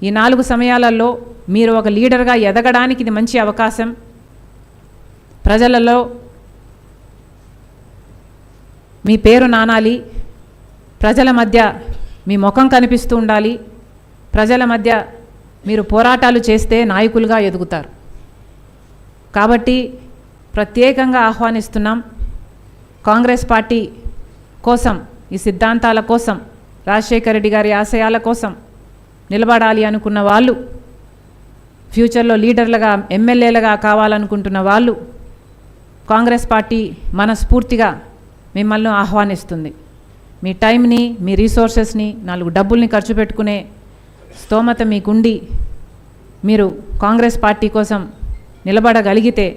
ఈ 4 సమయాలలో మీరు ఒక లీడర్గా ఎదగడానికి ఇది మంచి అవకాశం. ప్రజలలో మీ పేరు నానాలి, ప్రజల మధ్య మీ ముఖం కనిపిస్తూ ఉండాలి, ప్రజల మధ్య మీరు పోరాటాలు చేస్తే నాయకులుగా ఎదుగుతారు. కాబట్టి ప్రత్యేకంగా ఆహ్వానిస్తున్నాం. కాంగ్రెస్ పార్టీ కోసం, ఈ సిద్ధాంతాల కోసం, రాజశేఖర రెడ్డి గారి ఆశయాల కోసం నిలబడాలి అనుకున్న వాళ్ళు, ఫ్యూచర్లో లీడర్లుగా ఎమ్మెల్యేలుగా కావాలనుకుంటున్న వాళ్ళు, కాంగ్రెస్ పార్టీ మనస్ఫూర్తిగా మిమ్మల్ని ఆహ్వానిస్తుంది. మీ టైంని, మీ రీసోర్సెస్ని, 4 డబ్బుల్ని ఖర్చు పెట్టుకునే స్తోమత మీకుండి మీరు కాంగ్రెస్ పార్టీ కోసం నిలబడగలిగితే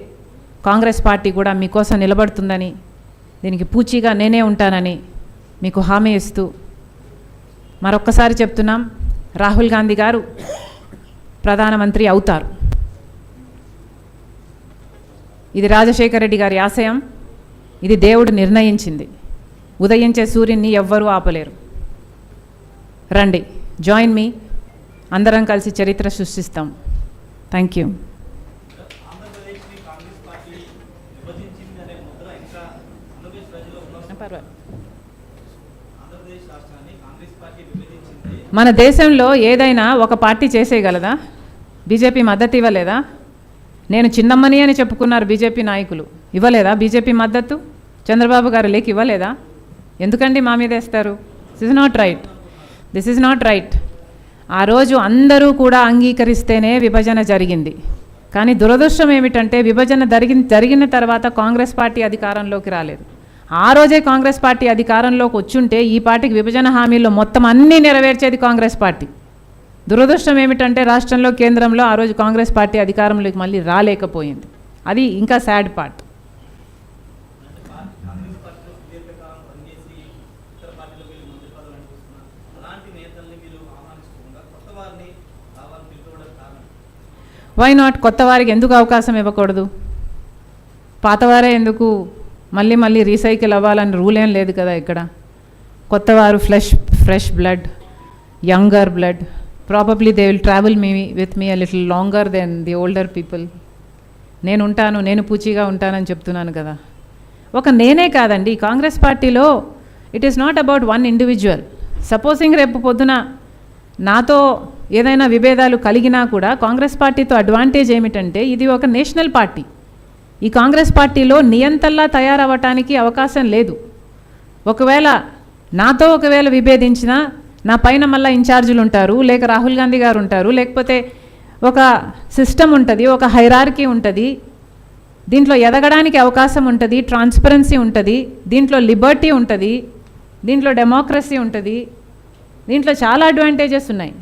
కాంగ్రెస్ పార్టీ కూడా మీకోసం నిలబడుతుందని, దీనికి పూచీగా నేనే ఉంటానని మీకు హామీ ఇస్తూ మరొక్కసారి చెప్తున్నాం, రాహుల్ గాంధీ గారు ప్రధానమంత్రి అవుతారు. ఇది రాజశేఖర రెడ్డి గారి ఆశయం, ఇది దేవుడు నిర్ణయించింది. ఉదయించే సూర్యుని ఎవ్వరూ ఆపలేరు. రండి, జాయిన్ మీ, అందరం కలిసి చరిత్ర సృష్టిస్తాం. Thank you. మన దేశంలో ఏదైనా ఒక పార్టీ చేసేయగలదా? బీజేపీ మద్దతు ఇవ్వలేదా? నేను చిన్నమ్మని అని చెప్పుకున్నారు బీజేపీ నాయకులు, ఇవ్వలేదా బీజేపీ మద్దతు? చంద్రబాబు గారు లేక ఇవ్వలేదా? ఎందుకండి మా మీద వేస్తారు? This is not right, this is not right. ఆ రోజు అందరూ కూడా అంగీకరిస్తేనే విభజన జరిగింది. కానీ దురదృష్టం ఏమిటంటే విభజన జరిగిన తర్వాత కాంగ్రెస్ పార్టీ అధికారంలోకి రాలేదు. ఆ రోజే కాంగ్రెస్ పార్టీ అధికారంలోకి వచ్చుంటే ఈ పార్టీకి విభజన హామీల్లో మొత్తం అన్నీ నెరవేర్చేది కాంగ్రెస్ పార్టీ. దురదృష్టం ఏమిటంటే రాష్ట్రంలో, కేంద్రంలో ఆ రోజు కాంగ్రెస్ పార్టీ అధికారంలోకి మళ్ళీ రాలేకపోయింది. అది ఇంకా సాడ్ పార్ట్. Why not? కొత్త వారికి ఎందుకు అవకాశం ఇవ్వకూడదు? పాతవారే ఎందుకు మళ్ళీ మళ్ళీ రీసైకిల్ అవ్వాలని రూల్ ఏం లేదు కదా ఇక్కడ. కొత్తవారు fresh blood, younger blood, probably they will travel with me a little longer than the older people. నేను పూచీగా ఉంటానని చెప్తున్నాను కదా. ఒక నేనే కాదండి, కాంగ్రెస్ పార్టీలో it is not about one individual. Supposing రేపు పొద్దున నాతో ఏదైనా విభేదాలు కలిగినా కూడా కాంగ్రెస్ పార్టీతో అడ్వాంటేజ్ ఏమిటంటే ఇది ఒక నేషనల్ పార్టీ. ఈ కాంగ్రెస్ పార్టీలో నియంతల్లా తయారవ్వటానికి అవకాశం లేదు. ఒకవేళ నాతో విభేదించినా నా పైన మళ్ళీ ఇన్ఛార్జీలు ఉంటారు, లేక రాహుల్ గాంధీ గారు ఉంటారు, లేకపోతే ఒక సిస్టమ్ ఉంటుంది, ఒక హైరార్కీ ఉంటుంది. దీంట్లో ఎదగడానికి అవకాశం ఉంటుంది, ట్రాన్స్పరెన్సీ ఉంటుంది, దీంట్లో లిబర్టీ ఉంటుంది, దీంట్లో డెమోక్రసీ ఉంటుంది, దీంట్లో చాలా అడ్వాంటేజెస్ ఉన్నాయి.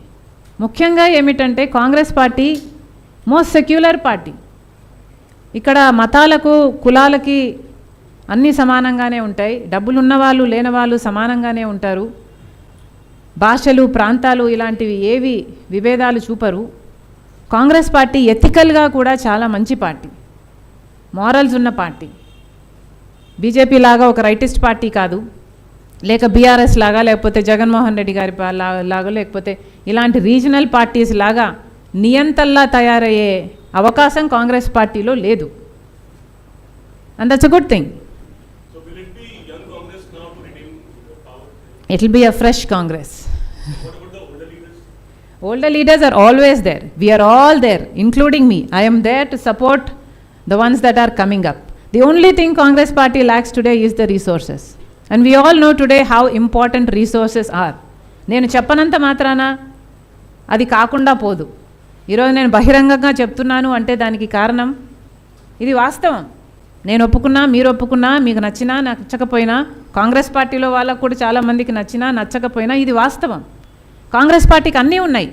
ముఖ్యంగా ఏమిటంటే Congress party most secular party. ఇక్కడ మతాలకు, కులాలకి అన్నీ సమానంగానే ఉంటాయి. డబ్బులు ఉన్నవాళ్ళు, లేనివాళ్ళు సమానంగానే ఉంటారు. భాషలు, ప్రాంతాలు ఇలాంటివి ఏవి విభేదాలు చూపరు. కాంగ్రెస్ పార్టీ ఎథికల్గా కూడా చాలా మంచి పార్టీ, మారల్స్ ఉన్న పార్టీ. బీజేపీ లాగా ఒక రైటిస్ట్ పార్టీ కాదు, లేక బీఆర్ఎస్ లాగా, లేకపోతే జగన్మోహన్ రెడ్డి గారి లాగా, లేకపోతే ఇలాంటి రీజనల్ పార్టీస్ లాగా నియంతల్లా తయారయ్యే అవకాశం కాంగ్రెస్ పార్టీలో లేదు. And that's a good thing. It will be a fresh Congress. What about the older leaders? Older leaders are always there. We are all there, including me. I am there to support the ones that are coming up. The only thing Congress party lacks today is the resources. And we all know today how important resources are. నేను చెప్పనంత మాత్రాన అది కాకుండా పోదు. ఈరోజు నేను బహిరంగంగా చెప్తున్నాను అంటే దానికి కారణం ఇది వాస్తవం. నేను ఒప్పుకున్నా, మీరు ఒప్పుకున్నా, మీకు నచ్చినా నచ్చకపోయినా, కాంగ్రెస్ పార్టీలో వాళ్ళకు కూడా చాలామందికి నచ్చినా నచ్చకపోయినా ఇది వాస్తవం. కాంగ్రెస్ పార్టీకి అన్నీ ఉన్నాయి.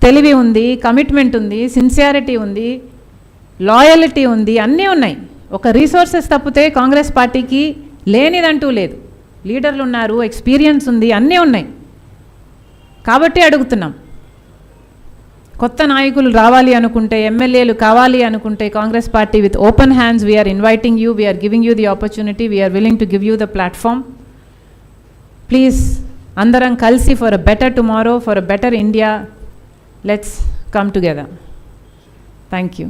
తెలివి ఉంది, కమిట్మెంట్ ఉంది, సిన్సియారిటీ ఉంది, లాయల్టీ ఉంది, అన్నీ ఉన్నాయి. ఒక రీసోర్సెస్ తప్పితే కాంగ్రెస్ పార్టీకి లేనిదంటూ లేదు. లీడర్లు ఉన్నారు, ఎక్స్పీరియన్స్ ఉంది, అన్నీ ఉన్నాయి. కాబట్టి అడుగుతున్నాం, కొత్త నాయకులు రావాలి అనుకుంటే, ఎమ్మెల్యేలు కావాలి అనుకుంటే Congress party with open hands we're inviting you, we're giving you the opportunity, we're willing to give you the platform. Please అందరం కలిసి for a better tomorrow, for a better India let's come together. Thank you.